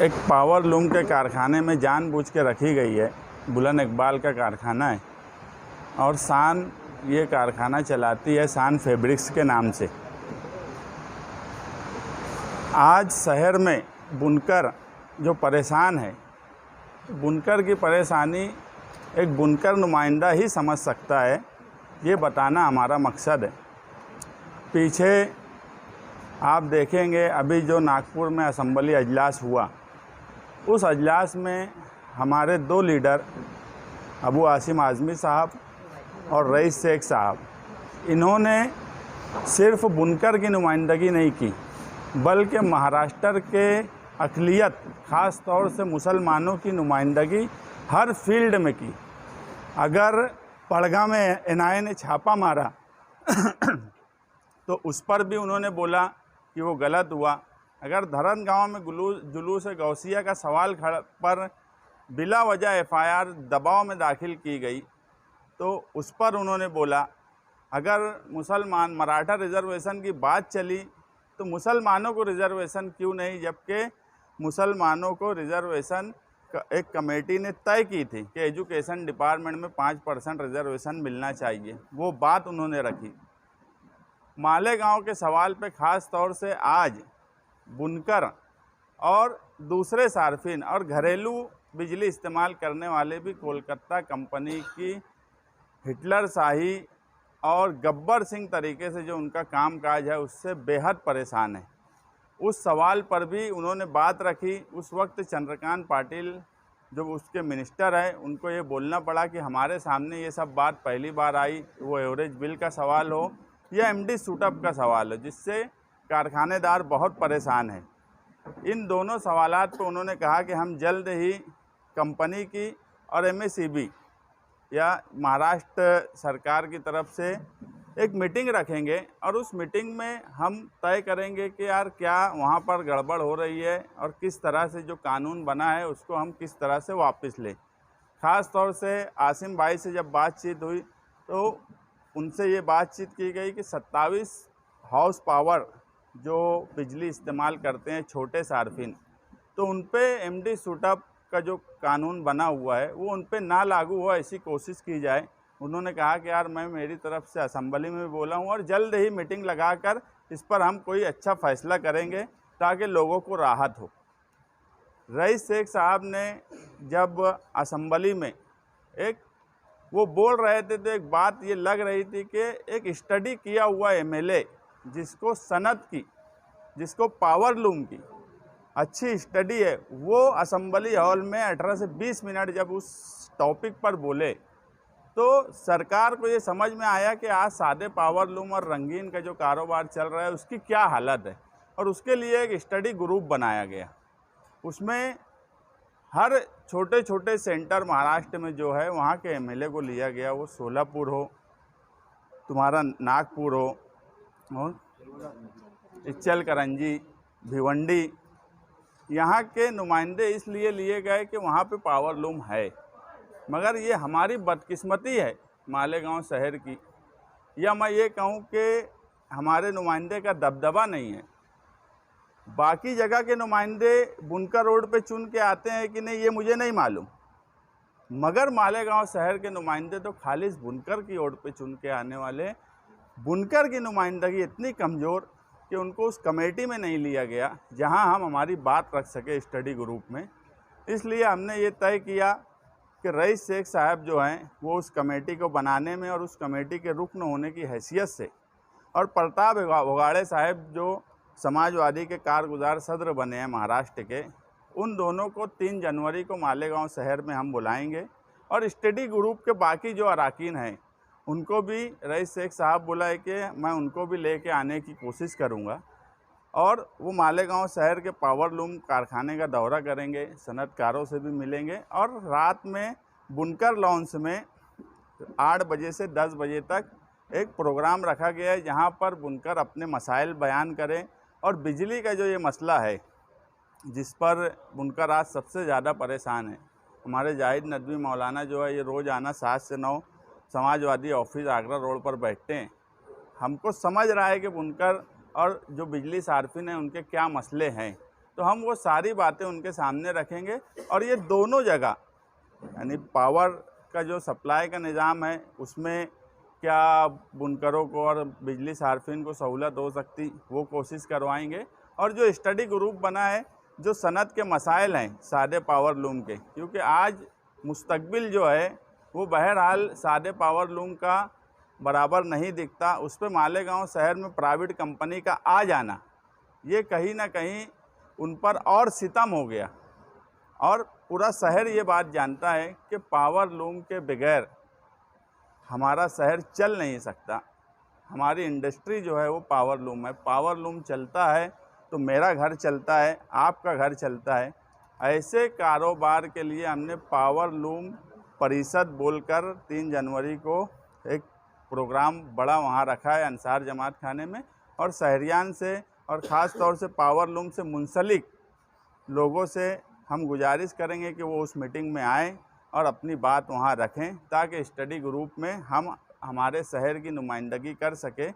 एक power loom के कारखाने में जानबूझ के रखी गई है। बुलंद इकबाल का कारखाना है और शान ये कारखाना चलाती है शान फैब्रिक्स के नाम से। आज शहर में बुनकर जो परेशान है, बुनकर की परेशानी एक बुनकर नुमाइंदा ही समझ सकता है, ये बताना हमारा मकसद है। पीछे आप देखेंगे अभी जो नागपुर में असेंबली अजलास हुआ, उस अजलास में हमारे दो लीडर अबू आसिम आज़मी साहब और रईस शेख साहब, इन्होंने सिर्फ बुनकर की नुमाइंदगी नहीं की बल्कि महाराष्ट्र के अक़लियत ख़ास तौर से मुसलमानों की नुमाइंदगी हर फील्ड में की। अगर पड़गा में एनआईए ने छापा मारा तो उस पर भी उन्होंने बोला कि वो गलत हुआ। अगर धरन गांव में जुलूस गौसिया का सवाल पर बिला वजह एफआईआर दबाव में दाखिल की गई तो उस पर उन्होंने बोला। अगर मुसलमान मराठा रिज़र्वेशन की बात चली तो मुसलमानों को रिज़र्वेशन क्यों नहीं, जबकि मुसलमानों को रिज़र्वेशन एक कमेटी ने तय की थी कि एजुकेशन डिपार्टमेंट में 5% रिज़र्वेशन मिलना चाहिए, वो बात उन्होंने रखी। मालेगांव के सवाल पे ख़ास तौर से आज बुनकर और दूसरे सार्फिन और घरेलू बिजली इस्तेमाल करने वाले भी कोलकाता कंपनी की हिटलर शाही और गब्बर सिंह तरीके से जो उनका कामकाज है उससे बेहद परेशान है। उस सवाल पर भी उन्होंने बात रखी। उस वक्त चंद्रकांत पाटिल जो उसके मिनिस्टर हैं, उनको ये बोलना पड़ा कि हमारे सामने ये सब बात पहली बार आई, वो एवरेज बिल का सवाल हो या एमडी सूटअप का सवाल हो, जिससे कारखानेदार बहुत परेशान है। इन दोनों सवालात पर उन्होंने कहा कि हम जल्द ही कंपनी की और एमएसईबी या महाराष्ट्र सरकार की तरफ से एक मीटिंग रखेंगे और उस मीटिंग में हम तय करेंगे कि यार क्या वहाँ पर गड़बड़ हो रही है और किस तरह से जो कानून बना है उसको हम किस तरह से वापस लें। ख़ास तौर से आसिम भाई से जब बातचीत हुई तो उनसे ये बातचीत की गई कि 27 हाउस पावर जो बिजली इस्तेमाल करते हैं छोटे सार्फिन, तो उन पे एमडी सूटअप का जो कानून बना हुआ है वो उन पे ना लागू हो, ऐसी कोशिश की जाए। उन्होंने कहा कि यार मैं मेरी तरफ से असेंबली में भी बोला हूँ और जल्द ही मीटिंग लगाकर इस पर हम कोई अच्छा फ़ैसला करेंगे ताकि लोगों को राहत हो। रईस शेख साहब ने जब असेंबली में वो बोल रहे थे तो एक बात ये लग रही थी कि एक स्टडी किया हुआ एमएलए जिसको सनत की, जिसको पावर लूम की अच्छी स्टडी है, वो असेंबली हॉल में 18 से 20 मिनट जब उस टॉपिक पर बोले तो सरकार को ये समझ में आया कि आज सादे पावर लूम और रंगीन का जो कारोबार चल रहा है उसकी क्या हालत है। और उसके लिए एक स्टडी ग्रुप बनाया गया। उसमें हर छोटे छोटे सेंटर महाराष्ट्र में जो है वहाँ के एमएलए को लिया गया, वो सोलापुर हो, तुम्हारा नागपुर हो और इचलकरंजी, भिवंडी, यहाँ के नुमाइंदे इसलिए लिए गए कि वहाँ पे पावर लूम है। मगर ये हमारी बदकिस्मती है मालेगांव शहर की, या मैं ये कहूँ कि हमारे नुमाइंदे का दबदबा नहीं है। बाकी जगह के नुमाइंदे बुनकर रोड पे चुन के आते हैं कि नहीं ये मुझे नहीं मालूम, मगर मालेगांव शहर के नुमाइंदे तो खालिस बुनकर की ओर पे चुन के आने वाले। बुनकर की नुमाइंदगी इतनी कमज़ोर कि उनको उस कमेटी में नहीं लिया गया जहां हम हमारी बात रख सके स्टडी ग्रुप में। इसलिए हमने ये तय किया कि रईस शेख साहब जो हैं वो उस कमेटी को बनाने में और उस कमेटी के रुकन होने की हैसियत से, और प्रताप भोगाड़े साहब जो समाजवादी के कारगुजार सदर बने हैं महाराष्ट्र के, उन दोनों को 3 जनवरी को मालेगांव शहर में हम बुलाएंगे। और स्टडी ग्रुप के बाकी जो अरकान हैं उनको भी रईस शेख साहब बुलाए कि मैं उनको भी लेके आने की कोशिश करूंगा और वो मालेगांव शहर के पावर लूम कारखाने का दौरा करेंगे, सनतकारों से भी मिलेंगे और रात में बुनकर लॉन्च में 8 बजे से 10 बजे तक एक प्रोग्राम रखा गया है जहां पर बुनकर अपने मसाइल बयान करें। और बिजली का जो ये मसला है जिस पर बुनकर आज सबसे ज़्यादा परेशान है, हमारे जाहिद नदवी मौलाना जो है ये रोज़ आना 7 से 9 समाजवादी ऑफिस आगरा रोड पर बैठते हैं। हमको समझ रहा है कि बुनकर और जो बिजली सार्फिन है उनके क्या मसले हैं, तो हम वो सारी बातें उनके सामने रखेंगे। और ये दोनों जगह यानी पावर का जो सप्लाई का निज़ाम है उसमें क्या बुनकरों को और बिजली सार्फिन को सहूलत हो सकती, वो कोशिश करवाएंगे। और जो स्टडी ग्रुप बना है, जो सनत के मसाइल हैं सादे पावर लूम के, क्योंकि आज मुस्तकबिल जो है वो बहरहाल सादे पावर लूम का बराबर नहीं दिखता। उस पर मालेगांव शहर में प्राइवेट कंपनी का आ जाना, ये कहीं ना कहीं उन पर और सितम हो गया। और पूरा शहर ये बात जानता है कि पावर लूम के बगैर हमारा शहर चल नहीं सकता। हमारी इंडस्ट्री जो है वो पावर लूम है। पावर लूम चलता है तो मेरा घर चलता है, आपका घर चलता है। ऐसे कारोबार के लिए हमने पावर लूम परिषद बोलकर 3 जनवरी को एक प्रोग्राम बड़ा वहाँ रखा है अंसार जमात खाने में। और शहरियान से और ख़ास तौर से पावर लूम से मुंसलिक लोगों से हम गुजारिश करेंगे कि वो उस मीटिंग में आएँ और अपनी बात वहाँ रखें, ताकि स्टडी ग्रुप में हम हमारे शहर की नुमाइंदगी कर सके।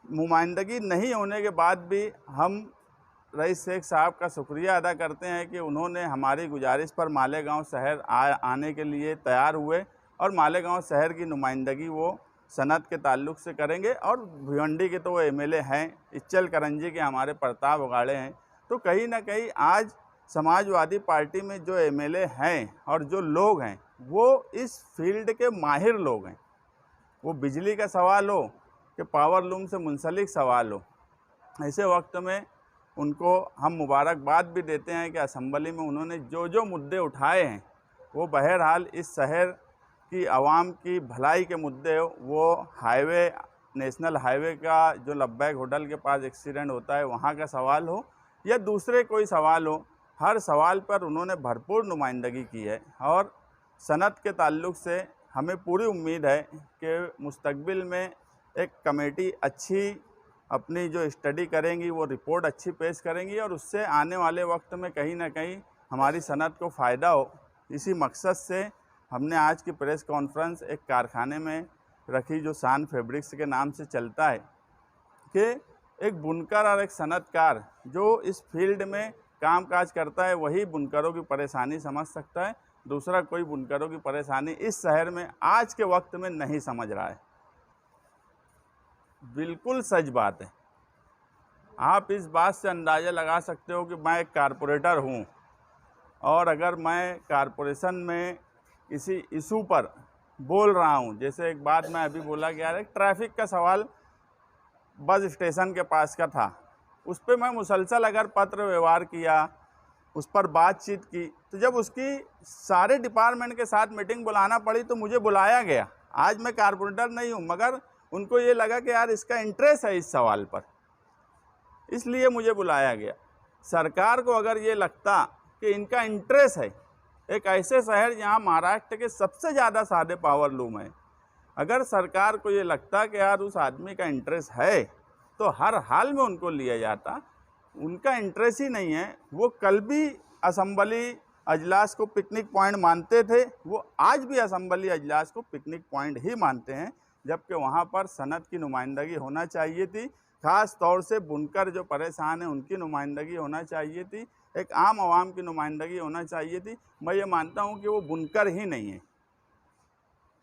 नुमाइंदगी नहीं होने के बाद भी हम रईस शेख साहब का शुक्रिया अदा करते हैं कि उन्होंने हमारी गुजारिश पर मालेगांव शहर आने के लिए तैयार हुए और मालेगांव शहर की नुमाइंदगी वो सनत के ताल्लुक़ से करेंगे। और भिवंडी के तो वो एमएलए हैं, इच्चल करंजी के हमारे प्रताप उगाड़े हैं। तो कहीं ना कहीं आज समाजवादी पार्टी में जो एमएलए हैं और जो लोग हैं वो इस फील्ड के माहिर लोग हैं। वो बिजली का सवाल हो कि पावर लूम से मुंसलिक सवाल हो, ऐसे वक्त में उनको हम मुबारकबाद भी देते हैं कि असम्बली में उन्होंने जो जो मुद्दे उठाए हैं वो बहरहाल इस शहर की आवाम की भलाई के मुद्दे हो। वो हाईवे, नेशनल हाईवे का जो लब्बैक होटल के पास एक्सीडेंट होता है वहाँ का सवाल हो या दूसरे कोई सवाल हो, हर सवाल पर उन्होंने भरपूर नुमाइंदगी की है। और सनत के ताल्लुक़ से हमें पूरी उम्मीद है कि मुस्तकबिल में एक कमेटी अच्छी अपनी जो स्टडी करेंगी, वो रिपोर्ट अच्छी पेश करेंगी और उससे आने वाले वक्त में कहीं ना कहीं हमारी सनत को फ़ायदा हो। इसी मकसद से हमने आज की प्रेस कॉन्फ्रेंस एक कारखाने में रखी जो शान फैब्रिक्स के नाम से चलता है, कि एक बुनकर और एक सनतकार जो इस फील्ड में काम काज करता है वही बुनकरों की परेशानी समझ सकता है। दूसरा कोई बुनकरों की परेशानी इस शहर में आज के वक्त में नहीं समझ रहा है। बिल्कुल सच बात है। आप इस बात से अंदाज़ा लगा सकते हो कि मैं एक कारपोरेटर हूँ और अगर मैं कारपोरेशन में किसी इशू पर बोल रहा हूँ, जैसे एक बात मैं अभी बोला कि यार एक ट्रैफिक का सवाल बस स्टेशन के पास का था, उस पर मैं मुसलसल अगर पत्र व्यवहार किया, उस पर बातचीत की, तो जब उसकी सारे डिपार्टमेंट के साथ मीटिंग बुलाना पड़ी तो मुझे बुलाया गया। आज मैं कारपोरेटर नहीं हूँ, मगर उनको ये लगा कि यार इसका इंटरेस्ट है इस सवाल पर, इसलिए मुझे बुलाया गया। सरकार को अगर ये लगता कि इनका इंटरेस्ट है, एक ऐसे शहर जहाँ महाराष्ट्र के सबसे ज़्यादा सादे पावर लूम है, अगर सरकार को ये लगता कि यार उस आदमी का इंटरेस्ट है तो हर हाल में उनको लिया जाता। उनका इंटरेस्ट ही नहीं है। वो कल भी असम्बली अजलास को पिकनिक पॉइंट मानते थे, वो आज भी असम्बली अजलास को पिकनिक पॉइंट ही मानते हैं, जबकि वहाँ पर सनत की नुमाइंदगी होना चाहिए थी। ख़ास तौर से बुनकर जो परेशान हैं उनकी नुमाइंदगी होना चाहिए थी, एक आम आवाम की नुमाइंदगी होना चाहिए थी। मैं ये मानता हूँ कि वो बुनकर ही नहीं है।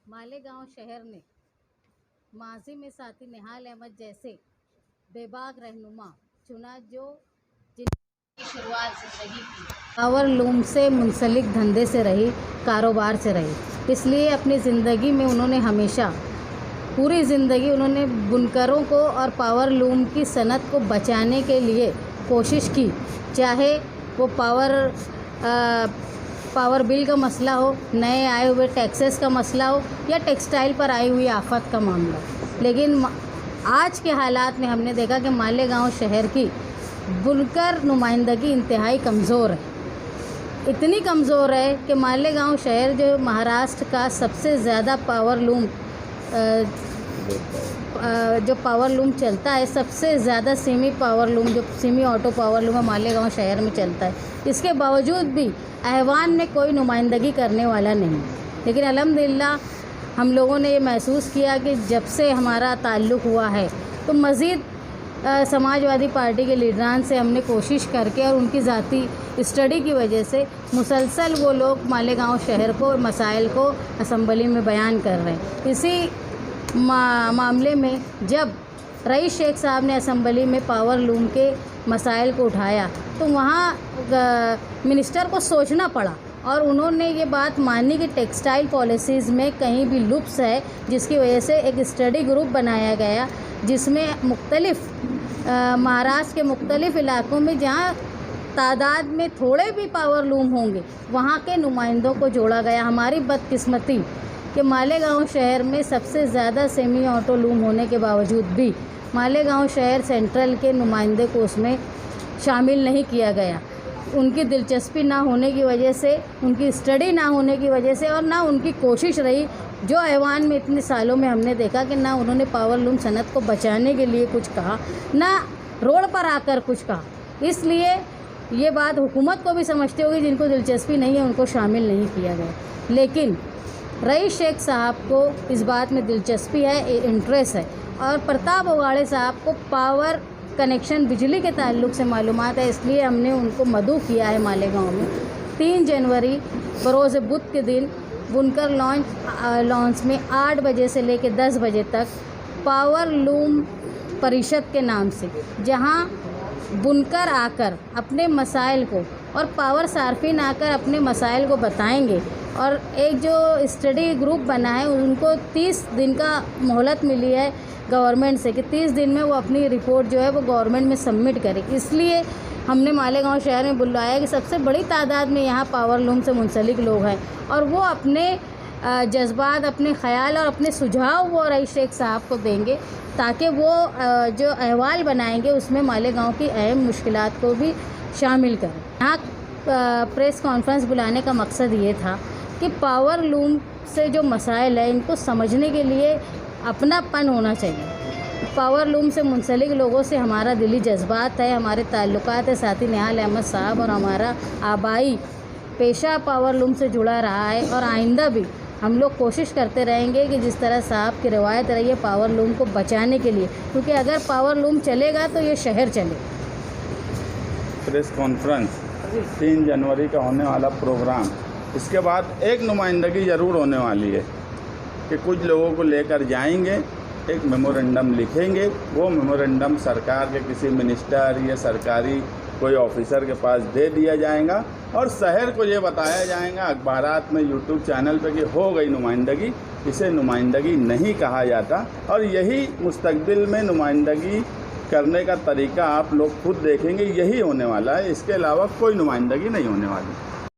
मालेगांव शहर ने माजी में साथी निहाल अहमद जैसे बेबाक रहनुमा चुना जो जिनकी शुरुआत जिंदगी की पावर लूम से मुंसलिक धंधे से रही, कारोबार से रही। इसलिए अपनी ज़िंदगी में उन्होंने हमेशा पूरी ज़िंदगी उन्होंने बुनकरों को और पावर लूम की सनत को बचाने के लिए कोशिश की, चाहे वो पावर बिल का मसला हो, नए आए हुए टैक्सेस का मसला हो या टेक्सटाइल पर आई हुई आफत का मामला। लेकिन आज के हालात में हमने देखा कि मालेगांव शहर की बुनकर नुमाइंदगी इंतहाई कमज़ोर है। इतनी कमज़ोर है कि मालेगांव शहर जो महाराष्ट्र का सबसे ज़्यादा पावर लूम चलता है, सबसे ज़्यादा सेमी पावर लूम जो सेमी ऑटो पावर लूम है मालेगांव शहर में चलता है। इसके बावजूद भी ऐवान में कोई नुमाइंदगी करने वाला नहीं। लेकिन अल्हम्दुलिल्लाह हम लोगों ने ये महसूस किया कि जब से हमारा ताल्लुक़ हुआ है तो मज़ीद समाजवादी पार्टी के लीडरान से हमने कोशिश करके और उनकी ज़ाती स्टडी की वजह से मुसलसल वो लोग मालेगांव शहर को मसाइल को असम्बली में बयान कर रहे हैं। इसी मामले में जब रईस शेख साहब ने असम्बली में पावर लूम के मसाइल को उठाया तो वहाँ मिनिस्टर को सोचना पड़ा और उन्होंने ये बात मानी कि टेक्सटाइल पॉलिसीज़ में कहीं भी लुप्स है, जिसकी वजह से एक स्टडी ग्रुप बनाया गया जिसमें मुख्तलिफ़ महाराष्ट्र के मुख्तलिफ़ इलाकों में जहाँ तादाद में थोड़े भी पावर लूम होंगे वहाँ के नुमाइंदों को जोड़ा गया। हमारी बदकिस्मती कि मालेगांव शहर में सबसे ज़्यादा सेमी ऑटो लूम होने के बावजूद भी मालेगांव शहर सेंट्रल के नुमाइंदे को उसमें शामिल नहीं किया गया। उनकी दिलचस्पी ना होने की वजह से, उनकी स्टडी ना होने की वजह से और ना उनकी कोशिश रही, जो ऐवान में इतने सालों में हमने देखा कि ना उन्होंने पावर लूम सनत को बचाने के लिए कुछ कहा, ना रोड पर आकर कुछ कहा। इसलिए ये बात हुकूमत को भी समझते होगी, जिनको दिलचस्पी नहीं है उनको शामिल नहीं किया गया। लेकिन रईस शेख साहब को इस बात में दिलचस्पी है, इंटरेस्ट है, और प्रताप उगाड़े साहब को पावर कनेक्शन बिजली के ताल्लुक़ से मालूमात है, इसलिए हमने उनको मदऊ किया है। मालेगांव में 3 जनवरी बरोज़ बुध के दिन बुनकर लॉन्च में 8 बजे से लेकर 10 बजे तक पावर लूम परिषद के नाम से, जहां बुनकर आकर अपने मसाइल को और पावर सार्फिन आकर अपने मसाइल को बताएंगे। और एक जो स्टडी ग्रुप बना है उनको 30 दिन का मोहलत मिली है गवर्नमेंट से कि 30 दिन में वो अपनी रिपोर्ट जो है वो गवर्नमेंट में सबमिट करे। इसलिए हमने मालेगांव शहर में बुलाया कि सबसे बड़ी तादाद में यहाँ पावर लूम से मुंसलिक लोग हैं और वो अपने जज्बात, अपने ख़याल और अपने सुझाव वो रईस शेख साहब को देंगे ताकि वो जो अहवाल बनाएंगे उसमें मालेगांव की अहम मुश्किलात को भी शामिल करें। यहाँ प्रेस कॉन्फ्रेंस बुलाने का मकसद ये था कि पावर लूम से जो मसाइल है इनको समझने के लिए अपनापन होना चाहिए। पावर लूम से मुंसलिक लोगों से हमारा दिली जज्बात है, हमारे ताल्लुकात है। साथी निहाल अहमद साहब और हमारा आबाई पेशा पावर लूम से जुड़ा रहा है और आइंदा भी हम लोग कोशिश करते रहेंगे कि जिस तरह साहब की रिवायत रही है पावर लूम को बचाने के लिए, क्योंकि अगर पावर लूम चलेगा तो ये शहर चले। प्रेस कॉन्फ्रेंस 3 जनवरी का होने वाला प्रोग्राम, इसके बाद एक नुमाइंदगी ज़रूर होने वाली है कि कुछ लोगों को लेकर जाएंगे, एक मेमोरेंडम लिखेंगे। वो मेमोरेंडम सरकार के किसी मिनिस्टर या सरकारी कोई ऑफिसर के पास दे दिया जाएगा और शहर को ये बताया जाएगा अखबारात में, यूट्यूब चैनल पे कि हो गई नुमाइंदगी। इसे नुमाइंदगी नहीं कहा जाता और यही मुस्तकबिल में नुमाइंदगी करने का तरीका आप लोग खुद देखेंगे, यही होने वाला है। इसके अलावा कोई नुमाइंदगी नहीं होने वाली।